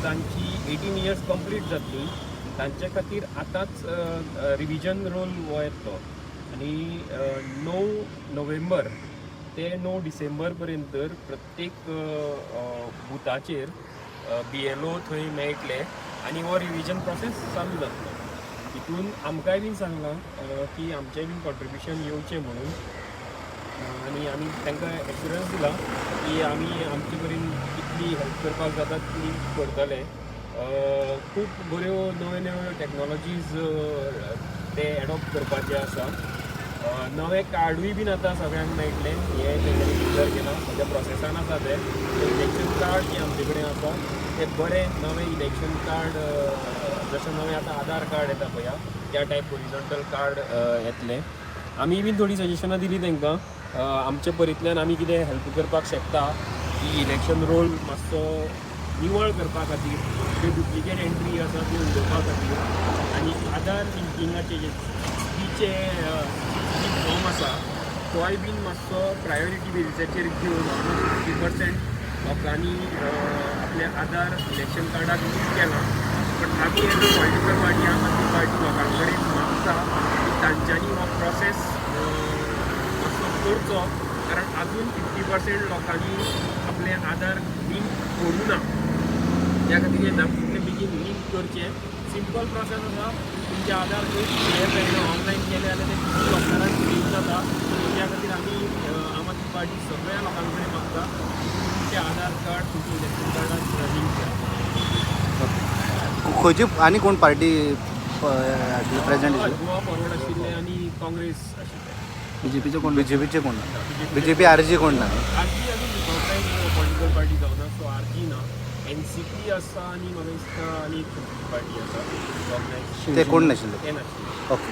तांची 18 years complete जातली तांचे खातीर आतांच रिविजन रोल हो येतलो आनी 9 नोव्हेंबर ते 9 डिसेंबर पर्यंत प्रत्येक बुथाचेर BLO थंय मेळटले आनी हो रिविजन प्रोसेस चालू जातलो. हितून आमकांय बीन सांगलां की आमचें बीन कॉन्ट्रिब्युशन येवचें म्हणून आनी आमी तांकां एश्युरन्स दिला की आमी आमचे कडेन कितली हेल्प करपाक जाता तितली करतले. खूब बऱ्यो नव्यो नव्यो टॅक्नोलॉजीज ते एडॉप्ट करपाचे आसा. नवे कार्डूय बीन आतां सगळ्यांक मेळटले. हे तेंच्यांनी डिक्लेअर केलां म्हज्या प्रोसेसान आसा ते इलेक्शन कार्ड जे आमचे कडेन आसा ते बरें नवे इलेक्शन कार्ड जशें नवें आतां आधार कार्ड येता पळया त्या टायप हॉरिझॉन्टल कार्ड येतले. आमी बीन थोडीं सजेशनां दिलीं तांकां आमचे परींतल्यान आमी कितें हेल्प करपाक शकता की इलेक्शन रोल मातसो निवळ करपा खातीर जे डुप्लिकेट एंट्री आसा ती उडोवपा खातीर आनी आधार लिंकिंगाचे जे सीचे फॉर्म आसा तोय बीन मातसो प्रायोरिटी बेजिसाचेर घेवन ऑलमोस्ट 50% लोकांनी आपले आधार इलेक्शन कार्डाक यूज केलां. पण आमी एज अ पॉलिटिकल पार्टी आम आदमी पार्टी लोकां कडेन मागता की तांच्यांनी हो प्रोसेस मातसो करचो कारण अजून 50% लोकांनी आपले आधार लिंक करूं ना. त्या खातीर हे तितले बेगीन लिंक करचें. सिंपल प्रोसेस आसा. तुमचे आधार हे ऑनलायन केले जाल्यार ते 50 लोकांक लिंक जाता. त्या खातीर आमी आम आदमी पार्टी सगळ्या लोकां कडेन मागता तुमचे आधार कार्ड तुमचे इलेक्शन कार्डाक लिंक करा. खंयची आनी कोण पार्टी प्रेझेंट गोवा फॉरवर्ड आशिल्ले आनी काँग्रेस आशिल्ले. बीजेपीचे कोण ना. बीजेपी आरजी कोण ना. आरजी आनी पॉलिटिकल पार्टी जावना सो आरजी ना. NCP आसा आनी म्हाका दिसता आनी एक पार्टी आसा ते कोण नाशिल्ले. ते नाशिल्ले. ओके.